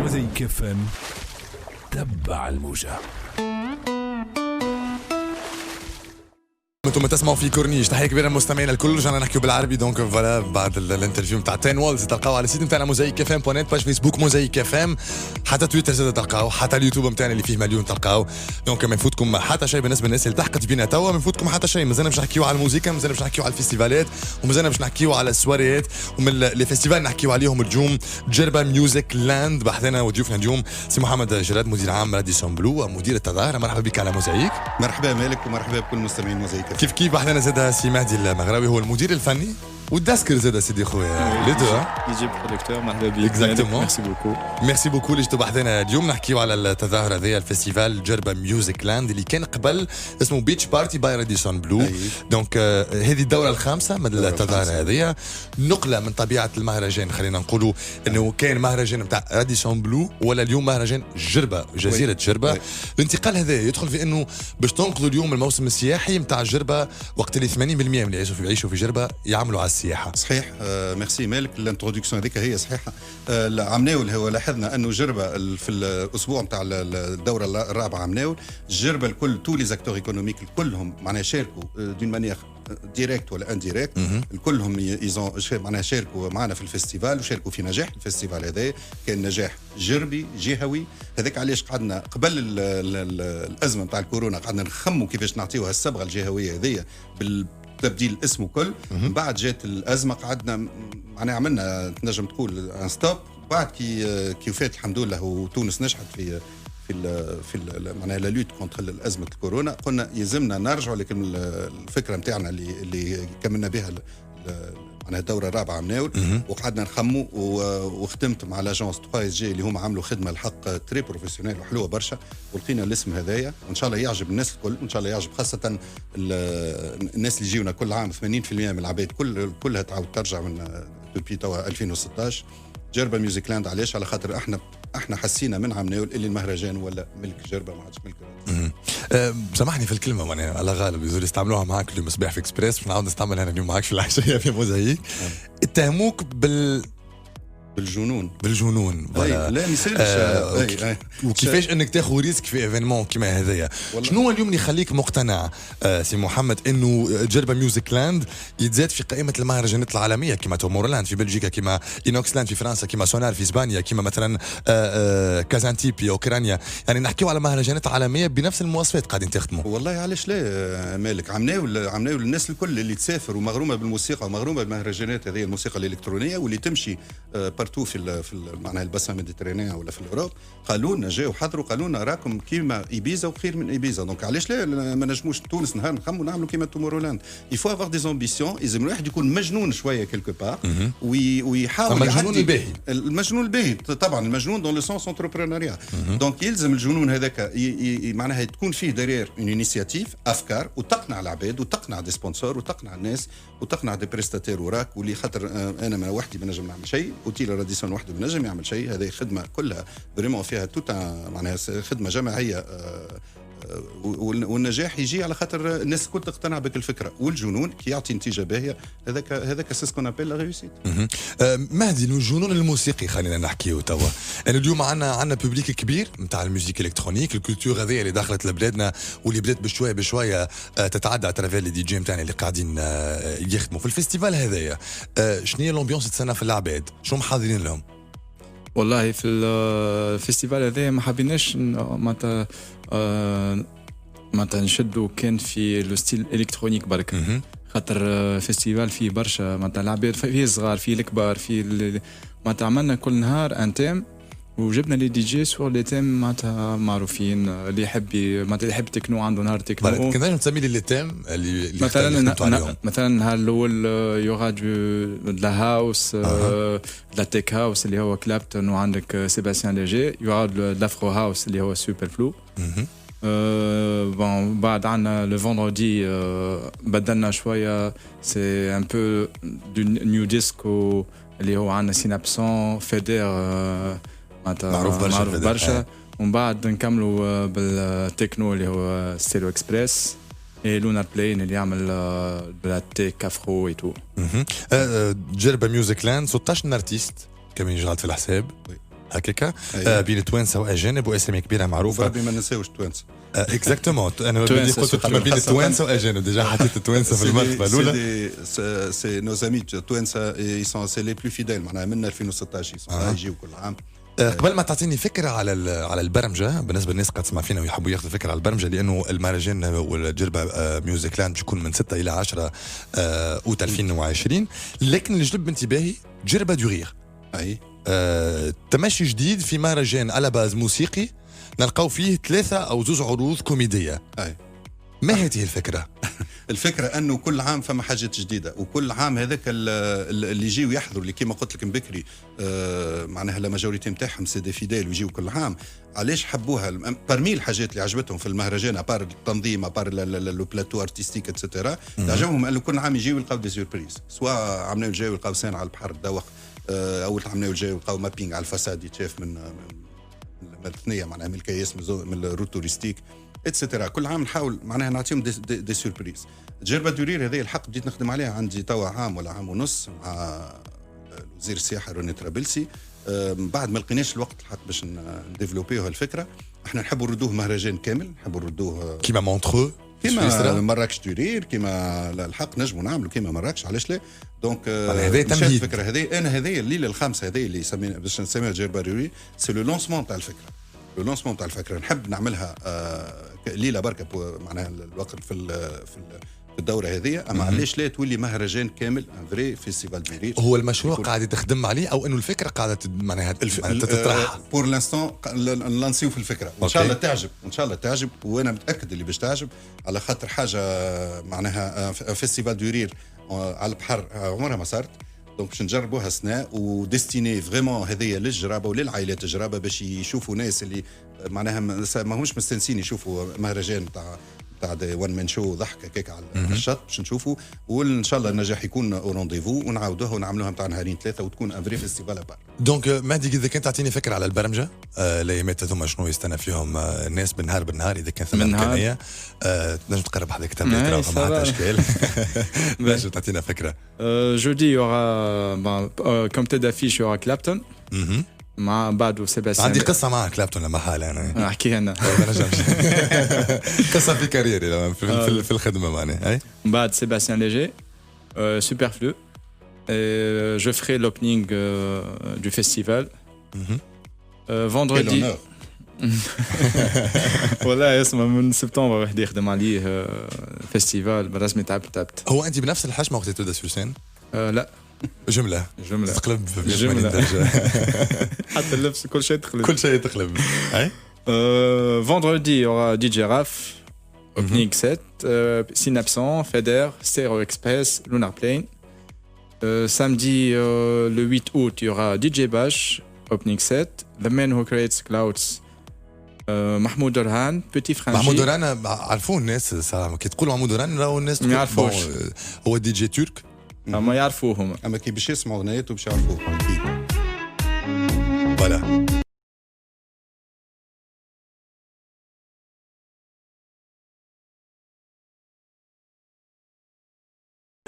موزايك اف ام. تبع الموجة. انتم تسمعوا في كورنيش. تحيه كبيره للمستمعين الكل. رجعنا نحكيو بالعربي دونك فوالا بعد الانترفيو نتاع 10 وولز تلقاو على السيت نتاعنا موزايك اف ام بونيت باج فيسبوك موزايك اف ام حتى تويتر زاد تلقاو حتى اليوتيوب نتاعنا اللي فيه مليون تلقاو دونك ما يفوتكم حتى شيء بالنسبه للناس اللي تحقت بينا توا ما يفوتكم حتى شيء. مازلنا باش نحكيو على الموسيقى مازلنا باش نحكيو على الفيستيفالات ومازلنا باش نحكيو على السواريات ومن لي فيستيفال نحكيو عليهم اليوم جربا ميوزك لاند. بحثنا وضيوفنا اليوم سي محمد جلاد مدير عام راديسون بلو ومدير التظاهره. مرحبا بك على موزايك. مرحبا مالك ومرحبا بكل مستمعين موزايك. كيف بحثنا زاد سي مهدي المغراوي هو المدير الفني والداسكر زاد سيدي خويا لي دو يجيب برودكتور. مرحبا بك. اكزاكتومون. ميرسي بوكو اللي جيتوا بحثنا اليوم نحكيو على التظاهر هذايا الفيستيفال جربا ميوزك لاند اللي كان قبل اسمه بيتش بارتي باي راديسون بلو. دونك هذه الدوره الخامسه من التظاهر هذيا نقله من طبيعه المهرجان. خلينا نقولوا انه كان مهرجان نتاع راديسون بلو ولا اليوم مهرجان جربا جزيره جربا. الانتقال هذا يدخل في انه باش تنقذوا اليوم الموسم السياحي نتاع جربا وقت اللي 80% من اللي يعيشوا في جربا يعملوا على السياحه. صحيح. ميرسي مالك. الانترودكسيون هذيك هي صحيحه. عمناول هو لاحظنا انه جربا في الاسبوع نتاع الدوره الرابعه عمناول جربا الكل تو لي زاكتور ايكونوميك كلهم معناها شاركوا دون مانيير ديريكت ولا انديريكت. كلهم يزون معناها شاركوا معنا في الفيستيفال وشاركوا في نجاح الفيستيفال هذا. كان نجاح جربي جهوي. هذاك علاش قعدنا قبل الازمه نتاع الكورونا قعدنا نخموا كيفاش نعطيوها الصبغه الجهويه هذه تبديل الاسم وكل. من بعد جات الازمه قعدنا معناها عملنا تنجم تقول ان ستوب. بعد كي فات الحمد لله وتونس نجحت في معناها لا لوت كونتر ازمه الكورونا قلنا يلزمنا نرجعوا لكن الفكره نتاعنا اللي كملنا بها معناها الدوره الرابعه عمناول وقعدنا نخموا وخدمت مع لاجونس 3 جي اللي هم عملوا خدمه الحق تري بروفيسيونيل وحلوه برشا ولقينا الاسم هذايا وان شاء الله يعجب الناس الكل. ان شاء الله يعجب خاصه الناس اللي يجيونا كل عام 80% من العباد كلها تعاود ترجع من دوبي توا 2016. جربا ميوزك لاند علاش؟ على خاطر احنا حسينا من عمناول اللي المهرجان ولا ملك جربا ما عادش ملك. سامحني في الكلمه معناها على غالب يزول يستعملوها معاك اليوم صباح في اكسبريس باش نعاود نستعملها انا اليوم معاك في العشيه في موزايك. اتهموك بالجنون لا مثال. وكيفاش انك تاخذ ريسك في ايفينمون كيما هذايا. شنو اليوم اللي يخليك مقتنع سي محمد انه جربا ميوزك لاند يتزاد في قائمه المهرجانات العالميه كيما تومورلاند في بلجيكا كيما اينوكس لاند في فرنسا كيما سونار في اسبانيا كيما مثلا كازانتيب في اوكرانيا. يعني نحكيو على مهرجانات عالميه بنفس المواصفات قاعدين تخدموا. والله علاش لا مالك. عمناول الناس الكل اللي تسافر ومغرومه بالموسيقى ومغرومه بالمهرجانات هذه الموسيقى الالكترونيه واللي تمشي بارتو في معناها البسمه الميديترينيه ولا في الاوروب قالوا لنا جاوا حضروا قالوا لنا راكم كيما ايبيزا وخير من ايبيزا. دونك علاش لا ما نجموش تونس نهار نخموا نعملوا كيما تومورولاند. يفو افوار دي امبيسيون. لازم الواحد يكون مجنون شويه كيلكو بار ويحاول المجنون الباهي. المجنون الباهي طبعا المجنون دون لو سونس انتربرونيا. دونك يلزم الجنون هذاك معناها تكون فيه ديرير اون انيسياتيف افكار وتقنع العباد وتقنع دي سبونسور وتقنع الناس وتقنع دي بريستاتير وراك واللي خاطر انا ما وحدي ما نجم نعمل شيء وتيلا راديسون وحده ما نجم يعمل شيء. هذه خدمه كلها فريمون فيها توتا معناها خدمه جماعيه والنجاح يجي على خاطر الناس الكل تقتنع بك الفكره والجنون كي يعطي نتيجه باهيه. هذاك سي سكون ابيل لا ريوسيت. مهدي الجنون الموسيقي خلينا نحكيو توا. يعني اليوم عندنا بوبليك كبير نتاع الموسيقى الالكترونيك الكولتور هذه اللي دخلت لبلادنا واللي بدات بشويه تتعدى على ترافيل لي دي جي نتاعنا اللي قاعدين يخدموا في الفيستيفال هذايا. شنو هي الامبيونس تسنى في العباد؟ شنو محضرين لهم؟ والله في الفيستيفال هذا ما حبيناش معناتها نشدوا كان في لو ستيل الكترونيك برك خاطر فيستيفال فيه برشا معناتها العباد فيه صغار فيه الكبار فيه معناتها عملنا كل نهار ان تيم وجبنا لي دي جي سور لي تيم معناتها معروفين. اللي يحب معناتها اللي يحب تكنو عنده نهار تكنو. كنا نسمي لي تيم اللي مثلا النهار الاول يوغا لا هاوس لا تيك هاوس اللي هو كلابتون وعندك سيباستيان ليجي. يوغا لافرو هاوس اللي هو سوبر فلو. بون بعد عنا لو فوندردي بدلنا شويه سي ان بو دو نيو ديسكو اللي هو عندنا سينابسون فيدير معروف برشا. ومن بعد نكملوا بالتكنو اللي هو ستيريو اكسبريس اي لونا بلاين اللي يعمل بلاتيك افرو اي تو. جربا ميوزك لاند 16 ارتيست كمان يجعل في الحساب. هكاكا أيوة. بين التوانسه واجانب واسامي كبيره معروفه. وبربي ما ننساوش توانسه. اكزاكتومون انا توانسة قلت ما بين التوانسه واجانب ديجا حطيت التوانسه في المرتبه الاولى. سي نو زامي توانسه سي لي بلو فيديل معناها من 2016 يجيو كل عام. قبل ما تعطيني فكره على البرمجه بالنسبه للناس قد تسمع فينا ويحبوا ياخذوا فكره على البرمجه لانه المهرجان والجربه ميوزك لاند بيكون من 6 الى 10 اوت 2020 لكن اللي جلب انتباهي جربه دورير اي تمشي جديد في مهرجان على باز موسيقي نلقاو فيه 3 أو 2 عروض كوميديه. اي ما هذه الفكره؟ الفكره انه كل عام فما حاجات جديده وكل عام هذاك اللي يجيو يحضروا اللي كيما قلت لك من بكري معناها لا ماجوريتي نتاعهم سي دي فيديل ويجيو كل عام. علاش حبوها؟ برمي الحاجات اللي عجبتهم في المهرجان ابار التنظيم ابار لو بلاتو ارتستيك اتسيتيرا عجبهم انه كل عام يجيو يلقاو دي سوربريز سواء عملوا الجاي يلقاو سين على البحر الدوق او عملوا الجاي يلقاو مابينغ على الفساد يتشاف من الثنيه معناها من الكياس من الروت توريستيك اتسيتيرا. كل عام نحاول معناها نعطيهم دي سوربريز. جربة دورير هذه الحق بديت نخدم عليها عندي توا عام ولا عام ونص مع وزير السياحه روني ترابلسي. بعد ما لقيناش الوقت الحق باش نديفلوبيوها الفكره. احنا نحبوا نردوه مهرجان كامل نحبوا نردوه كيما مونترو كيما مراكش دورير كيما الحق نجموا نعملوا كيما مراكش علاش لا. دونك هذه تمهيد الفكره هذه انا هذه الليله الخامسه هذه اللي سمينا باش نسميها جربة دورير سي لو لونسمون تاع الفكره. لو لونسمون تاع الفكره نحب نعملها ليله بركه معناها الوقت في الدوره هذه اما علاش لا تولي مهرجان كامل ان فري فيستيفال دورير. هو المشروع قاعد تخدم عليه او انه الفكره قاعده معناها تطرح بور لانستون لانسيو في الفكره ان شاء الله تعجب ان شاء الله تعجب وانا متاكد اللي باش تعجب على خاطر حاجه معناها فيستيفال دورير على البحر عمرها ما صارت. دونك باش نجربوها السنه وديستيني فريمون هذيا للجرابه وللعائلات الجرابه باش يشوفوا ناس اللي معناها ما همش مستنسين يشوفوا مهرجان تاع وان مان شو ضحك هكاك على الشط باش نشوفوا وان شاء الله النجاح يكون او رونديفو ونعاودوها ونعملوها نتاع نهارين 3 وتكون ان فري فيستيفال بار. دونك مهدي اذا كنت تعطيني فكره على البرمجه الايامات هذوما شنو يستنى فيهم الناس بالنهار اذا كان ثم امكانيه تنجم تقرب حدا كتاب ما عندها اشكال باش تعطينا فكره. Jeudi, il y aura, comme tête d'affiche, il y aura Clapton. مع بعده سيباستيان. عندي قصه مع كلابتون لما حال انا احكيها انا. قصه في كاريري في الخدمه معناها. اي بعد سيباستيان ليجي Superflu. Je ferai l'opening du festival. Vendredi. والله اسمه من سبتمبر واحد يخدم عليه فيستيفال بالرسمي تعبت. هو انت بنفس الحجم وقت تبدا سوسان؟ لا جمله تقلب جمله حتى اللبس كل شيء تقلب. اي vendredi il y aura DJ Raf opening set Synapson Feder Stereo Express Lunar Plane. Samedi le 8 août il y aura DJ Bash opening set The Man Who Creates Clouds محمود رهان Petit Franchi. محمود رهان عرفوه الناس صراحه كي تقولوا محمود رهان راهو الناس ما يعرفوش هو دي جي ترك ما يعرفوهم اما كي باش يسمعوا اغنيته باش يعرفوه اكيد. فوالا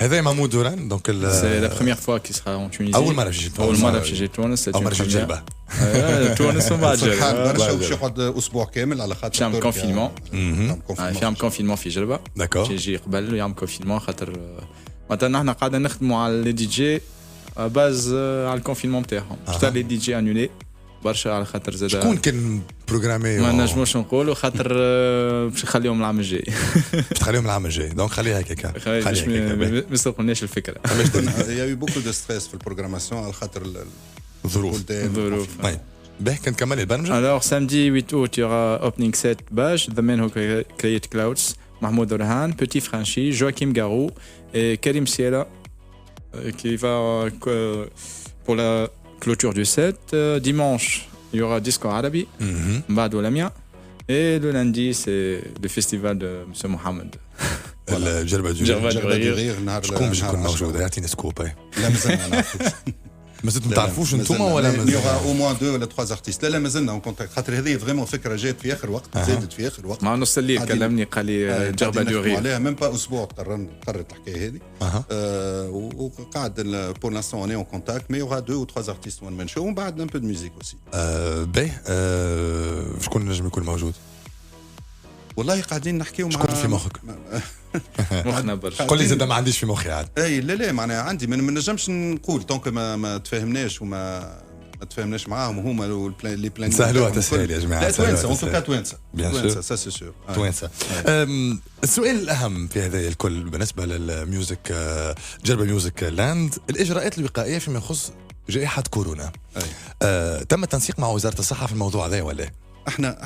هذا محمود دوران دونك سي لا بروميير فوا كي سرا اون تونيزي. اول مره في تونس اول مره في جلبه تونس ومن بعد جلبه باش يقعد اسبوع كامل على خاطر يعمل كونفينمون. يعمل كونفينمون في جلبه داكور يجي قبل يعمل كونفينمون خاطر مثلا احنا قاعدين نخدموا على لي دي جي باز على الكونفينمون تاعهم حتى لي دي جي انولي برشا على خاطر زاد شكون كان بروغرامي ما نجموش نقولوا خاطر باش نخليهم العام الجاي باش تخليهم العام الجاي دونك خليها هكاك ما يسرقوناش الفكره. يا بوكو دو ستريس في البروغراماسيون على خاطر الظروف. طيب باهي كنكمل البرمجه. Alors samedi 8 août il y aura opening set Bash The Man Who Created Clouds Mahmoud Orhan Petit Franchi Joachim Garou et Karim Siela qui va pour la clôture du set. Dimanche il y aura Disco Arabi Mbadou Lamia et le lundi c'est le festival de Monsieur Mohamed. الجربه دورير شكون باش يكون موجود؟ يعطيني سكوب. لا مازال ما نعرفوش. مازلتوا ما تعرفوش انتوما ولا مازال او موان 2 ولا 3 ارتيست؟ لا مازلنا اون كونتاكت، خاطر هذه فريمون فكره جات في اخر وقت، زادت في اخر وقت مع نص الليل كلمني قال لي جربه دوري عليها ميم با اسبوع قررت الحكايه هذه. وقاعد بور لانستون اوني اون كونتاكت، مي يوغا 2 و 3 ارتيست وان مان شو، ومن بعد ان بو دو ميوزيك اوسي. باهي شكون نجم يكون موجود؟ والله قاعدين نحكيو مع شكون في مخك؟ مخنا برشا. قول لي زاد ما عنديش في مخي عاد. اي لا معناها عندي ما نجمش نقول طونك ما تفاهمناش وما تفاهمناش معاهم، وهما لي بلان سهلوها تسهيل يا جماعه. لا توانسه اون توكا توانسه سا سي سور توانسه. السؤال الاهم في هذا الكل بالنسبه للميوزك جربه ميوزك لاند، الاجراءات الوقائيه فيما يخص جائحه كورونا. تم التنسيق مع وزاره الصحه في الموضوع هذا ولا؟ احنا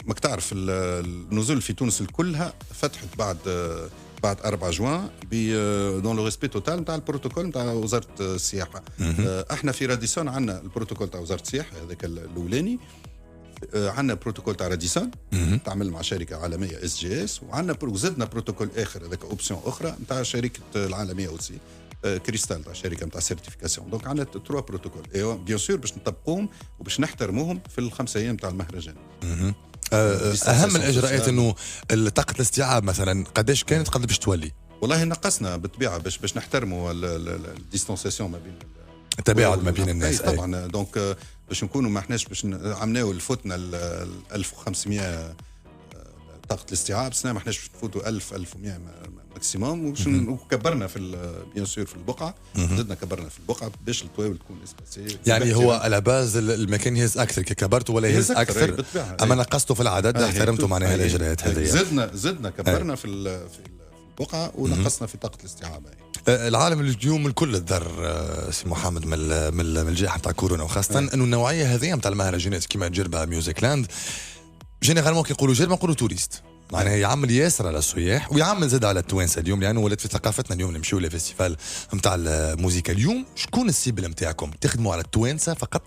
ماك تعرف النزول في تونس كلها فتحت بعد 4 جوان دون لو ريسبي توتال نتاع البروتوكول نتاع وزاره السياحه. احنا في راديسون عندنا البروتوكول تاع وزاره السياحه هذاك الاولاني، عندنا بروتوكول تاع راديسون تعمل مع شركه عالميه SGS، وعندنا زدنا بروتوكول اخر هذاك اوبسيون اخرى نتاع شركه العالميه اوسي كريستال تاع شركه نتاع سيرتيفيكاسيون. دونك عندنا 3 بروتوكول ايوا بيان سور باش نطبقوهم وباش نحترموهم في ال5 ايام تاع المهرجان. اهم الاجراءات انه طاقه الاستيعاب مثلا قداش كانت قد باش تولي؟ والله نقصنا بالطبيعه باش نحترموا الديستانسياسيون ما بين التباعد ما بين الناس. طبعا دونك باش نكونوا ما احناش باش عملناو الفتنا 1500 طاقه الاستيعاب، سنا ما احناش باش نفوتوا 1100 ماكسيموم، وكبرنا في بيان سور في البقعه، زدنا كبرنا في البقعه باش الطوابل تكون اسباسي. يعني هو على باز المكان يهز اكثر، كبرته ولا يهز اكثر، اما نقصته في العدد احترمته معناها الاجراءات هذه. زدنا كبرنا في البقعه ونقصنا في طاقه الاستيعاب. العالم اليوم الكل تضر سي محمد من الجائحه تاع كورونا، وخاصه انه النوعيه هذه نتاع المهرجانات كيما جربه ميوزك لاند جينيرالمون كي نقولوا جربه نقولوا توريست، معناها يعمل ياسر على السياح ويعمل زاد على التوانسه اليوم، لانه ولات في ثقافتنا اليوم نمشيو لفيستيفال نتاع الموسيقى. اليوم شكون السيبل نتاعكم؟ تخدموا على التوانسه فقط؟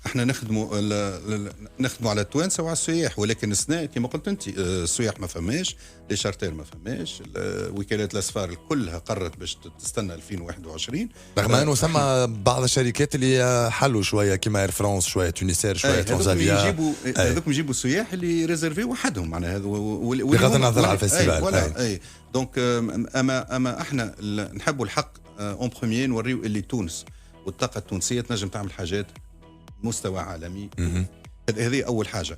احنا نخدموا على التوانسه وعلى السياح، ولكن السنه كما قلت انت السياح ما فماش، لي شارتير ما فماش، وكالات الاسفار كلها قررت باش تستنى 2021، رغم انه ثم بعض الشركات اللي حلوا شويه كيما اير فرانس، شويه تونيسير، شويه ترانزافيا، هذوك يجيبوا السياح اللي ريزيرفي وحدهم معناها بغض النظر على الفيستيفال. اي دونك اما احنا نحبوا الحق اون بروميير نوريو اللي تونس والطاقه التونسيه تنجم تعمل حاجات مستوى عالمي. هذه اول حاجه.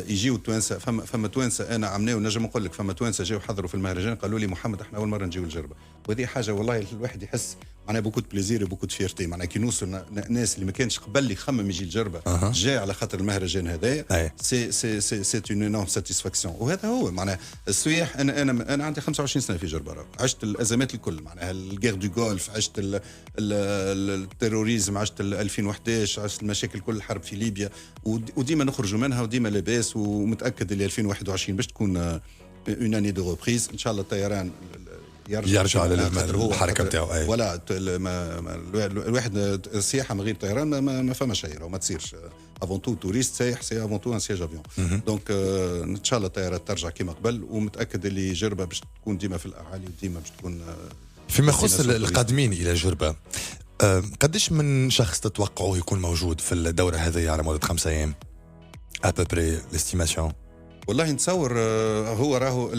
يجيو التوانسه، فما توانسه انا عمناو نجم نقول لك، فما توانسه جاوا حضروا في المهرجان قالوا لي محمد احنا اول مره نجيو الجربه، وهذه حاجه والله الواحد يحس معناها بوكو دو بليزير وبوكو دو فيرتي، معناها كي نوصل ناس اللي ما كانش قبل يخمم يجي الجربه جاء على خاطر المهرجان هذايا، سي اون انورم ساتيسفاكسيون. وهذا هو معناها السياح. انا عندي 25 سنه في جربه، عشت الازمات الكل، معناها الجير دو غولف، عشت التيروريزم، عشت 2011، عشت المشاكل كل الحرب في ليبيا، وديما نخرجوا منها وديما لاباس، ومتاكد اللي 2021 باش تكون اون اني دو ريبريز ان شاء الله. الطيران يرجع للحركه نتاعو. ولا الواحد السياحه من غير طيران ما فما شيء، وما تصيرش. افون تو توريست سايح، سي افون تو ان سياج افيون. دونك ان شاء الله الطيارات ترجع كما قبل، ومتاكد اللي جربه باش تكون ديما في الاعالي، وديما باش تكون. فيما يخص القادمين الى جربه، قديش من شخص تتوقعوا يكون موجود في الدوره هذه على مده 5 ايام ابري الاستيماسيون؟ والله نتصور هو راهو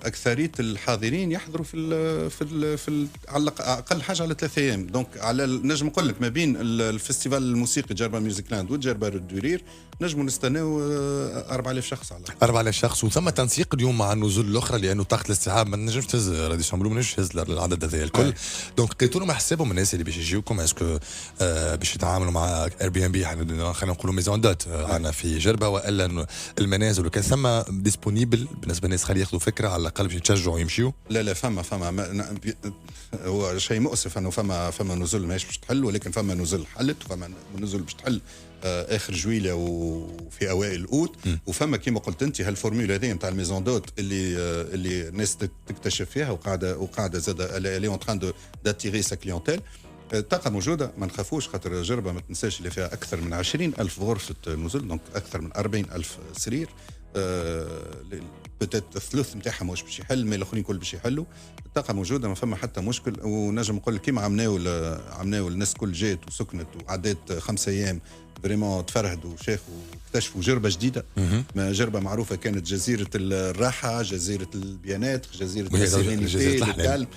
اكثريه الحاضرين يحضروا في على اقل حاجه على 3 ايام. دونك على نجم نقول لك ما بين الفستيفال الموسيقي جربه ميوزك لاند وجربه الدورير نجموا نستناو 4000 شخص على 4000 شخص. وثم تنسيق اليوم مع النزول الاخرى، لانه طاقه الاستيعاب ما نجمش تهز راديو شامبلو، ما نجمش تهز العدد هذا الكل. دونك لقيتوا لهم حسابهم الناس اللي باش يجيوكم، اسكو باش يتعاملوا مع اير بي ام بي، خلينا نقولوا ميزون دوت عندنا في جربه، والا المنازل وكذا ثم ديسبونيبل بالنسبه للناس خلي ياخذوا فكره على الاقل باش يتشجعوا ويمشيوا؟ لا فما هو شيء مؤسف انه فما نزول ماهيش باش تحل، ولكن فما نزول حلت، وفما نزول باش تحل اخر جويله وفي اوائل اوت. وفما كيما قلت انت هالفورمولا هذه نتاع الميزون دوت اللي الناس تكتشف فيها وقاعده زاد اللي اون تران داتيري سا كليونتيل. الطاقه موجوده، ما نخافوش، خاطر جربه ما تنساش اللي فيها اكثر من 20,000 غرفه نزول، دونك اكثر من 40,000 سرير. بتات الثلث نتاعها مش باش يحل، ما الاخرين كل باش يحلوا. الطاقه موجوده، ما فما حتى مشكل. ونجم نقول كيما عمناو الناس كل جات وسكنت وعدات 5 ايام فريمون تفرهدوا وشافوا واكتشفوا جربه جديده. ما جربه معروفه كانت جزيره الراحه، جزيره البيانات، جزيره الكالم.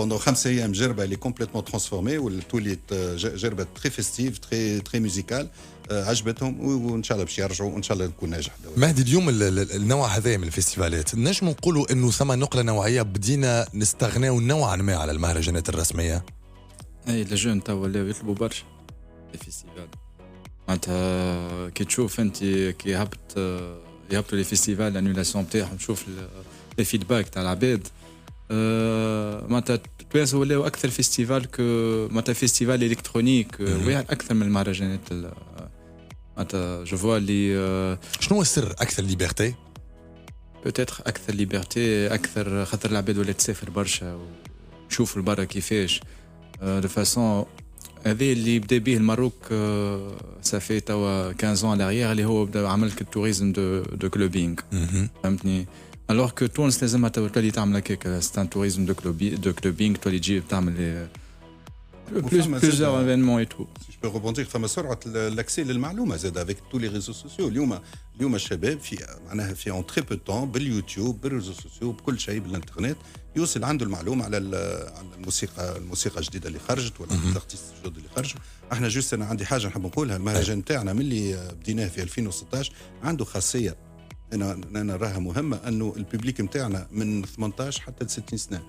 Pendant 5 ايام جربه اللي كومبليتمون ترانسفورمي ولات جربه تري فيستيف تري ميوزيكال. عجبتهم وان شاء الله باش يرجعوا وان شاء الله نكون ناجح. مهدي، اليوم النوع هذا من الفيستيفالات نجم نقولوا انه ثم نقله نوعيه بدينا نستغناو نوعا ما على المهرجانات الرسميه. اي لجون تو ولاو يطلبوا برشا الفيستيفال. معناتها كي تشوف انت كي يهبطوا لي فيستيفال الانولاسيون تاعهم، تشوف لي فيدباك تاع العباد. معناتها تونس ولاو اكثر فيستيفال معناتها فيستيفال الكترونيك واعد اكثر من المهرجانات. معناتها جو فوا اللي شنو هو السر؟ اكثر ليبرتي بوتيتر، اكثر ليبرتي، اكثر خاطر العباد ولات تسافر برشا وتشوف البرا كيفاش دو فاسون. هذا اللي بدا به الماروك صافي توا 15 ans لاغيير، اللي هو بدا عمل التوريزم دو كلوبينغ. فهمتني؟ alors que تونس لازمها تولي تعمل هكاك ستان توريزم دو كلوبينغ، تولي تجي تعمل plusieurs événements et tout. Si je peux rebondir, فما سرعه الاكسي للمعلومه زاد avec tous les réseaux sociaux. اليوم الشباب معناها في اون تري بو طون باليوتيوب بالريزو سوسيو بكل شيء بالانترنت يوصل عنده المعلومه على الموسيقى الجديده اللي خرجت ولا الارتيست الجدد اللي خرجوا. احنا جوست انا عندي حاجه نحب نقولها، المهرجان تاعنا من اللي بديناه في 2016 عنده خاصيه انا نراها مهمه، انه الببليك نتاعنا من 18 حتى ل 60 سنه.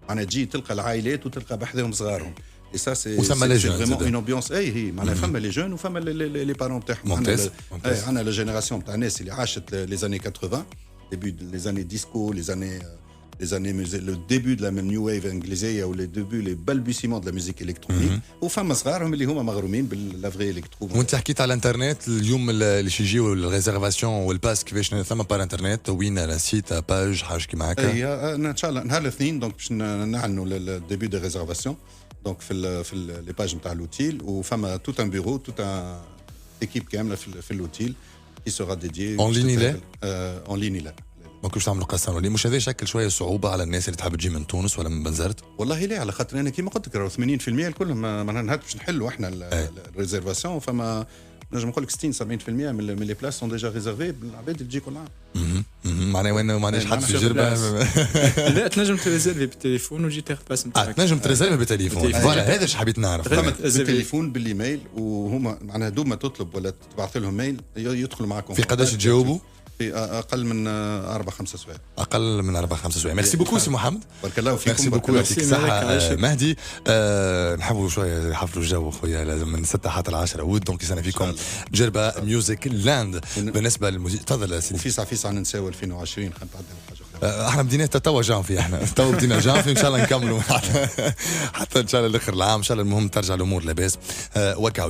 معناها تجي تلقى العائلات وتلقى بحذاهم صغارهم. Et ça c'est vraiment une ambiance. هي معناها فما لي جون وفما لي بارون تاعهم. عندنا لا جينيراسيون تاع الناس اللي عاشت لي زاني 80 ديبي لي زاني ديسكو لي زاني لو ديبي دو لا نيو ويف انجليزيه و لي ديبي لي بالبيسيمون دو لا ميوزيك الكترونيك. وفما صغارهم اللي هما مغرومين بالافغي الكترو. وانت حكيت على الانترنت اليوم اللي يجيو الريزيرفاسيون والباس كيفاش ثم بار انترنت وين لا سيت باج حاجه كيما هكا. اي ان شاء الله نهار الاثنين دونك باش نعلنوا الديبي دو ريزيرفاسيون دونك في لي باج نتاع لوتيل. وفما توت ان بيرو توت ان ايكيب كامله في اللوتيل كي سورا ديدي اون ليني. لا اون ليني لا ما كنتش تعملوا قسم ولا مش هذا يشكل شويه صعوبه على الناس اللي تحب تجي من تونس ولا من بنزرت؟ والله لا، على خاطر انا كيما قلت لك 80% الكل ما نهارش نحلوا احنا الريزيرفاسيون. فما نجم نقول لك 60-70% من لي بلاص سون ديجا ريزيرفي بالعباد اللي تجي كل عام. معناها وين ماناش حد في جربه. لا تنجم تريزيرفي بالتليفون وتجي تاخذ باس نتاعك. تنجم تريزيرفي بالتليفون. فوالا هذا اش حبيت نعرف. بالتليفون بالايميل وهما معناها دوما تطلب ولا تبعث لهم ميل يدخلوا معكم. في قداش تجاوبوا؟ في اقل من 4-5 سوايع. اقل من 4-5 سوايع. ميرسي بوكو سي محمد. بارك الله فيكم. ميرسي بوكو يعطيك الصحه مهدي. نحبوا شويه نحفلوا الجو خويا، لازم من 6 حتى 10 ود دونك يسنى فيكم جربه ميوزك لاند. بالنسبه للموسيقى تفضل سيدي. وفيسع ننساو 2020 خلينا نتعدى حاجه اخرى. احنا بدينا توا جانفي، احنا تو بدينا جانفي ان شاء الله نكملوا حتى ان شاء الله لاخر العام ان شاء الله. المهم ترجع الامور لاباس. وكاو